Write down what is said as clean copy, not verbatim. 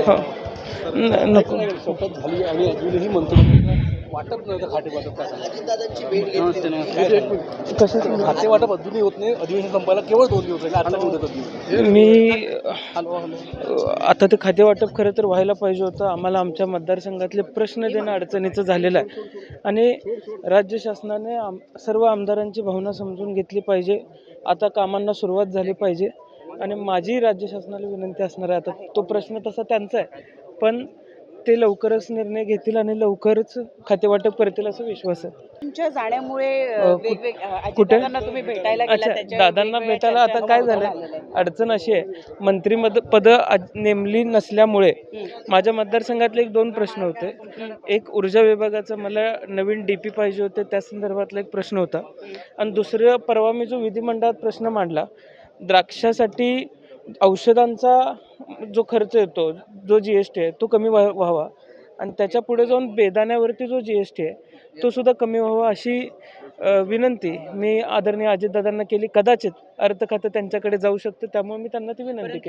हो. नको. शपथ झाली आणि अजूनही मंत्री वाटप नव्हतं खाते वाटप कसं खाते वाटप अजूनही होत नाही. अधिवेशन संपायला केवळ 2 दिवस राहिले. आता उद्या मी आता ते खाते वाटप खरं तर व्हायला पाहिजे होतं. आम्हाला आमच्या मतदारसंघातले प्रश्न देणं अडचणीचं झालेलं आहे आणि राज्य शासनाने सर्व आमदारांची भावना समजून घेतली पाहिजे. आता कामांना सुरुवात झाली पाहिजे आणि माझी राज्य शासनाला विनंती असणार आहे. आता तो प्रश्न तसा त्यांचा आहे, पण ते लवकरच निर्णय घेतील आणि लवकरच खातेवाटप करतील असा विश्वास आहे. तुमच्या जाण्यामुळे कुठे? अजितदादांना तुम्ही भेटायला गेला, अच्छा, त्याच्या दादांना वेगवेगळ्या भेटायला आता चर्चा काय झालेल्या झालं, आहेत. अडचण अशी आहे मंत्रिपद नेमली नसल्यामुळे माझ्या मतदारसंघातले 1-2 प्रश्न होते. एक ऊर्जा विभागाचा मला नवीन DP पाहिजे होते, त्या संदर्भातला एक प्रश्न होता आणि दुसरं परवा मी जो विधिमंडळात प्रश्न मांडला, द्राक्षासाठी औषधांचा जो खर्च येतो, जो GST आहे तो कमी व्हावा आणि त्याच्या पुढे जाऊन बेदाण्यावरती जो GST आहे तो सुद्धा कमी व्हावा अशी विनंती मी आदरणीय अजितदादांना केली. कदाचित अर्थ खातं त्यांच्याकडे जाऊ शकतं, त्यामुळे मी त्यांना ती विनंती केली.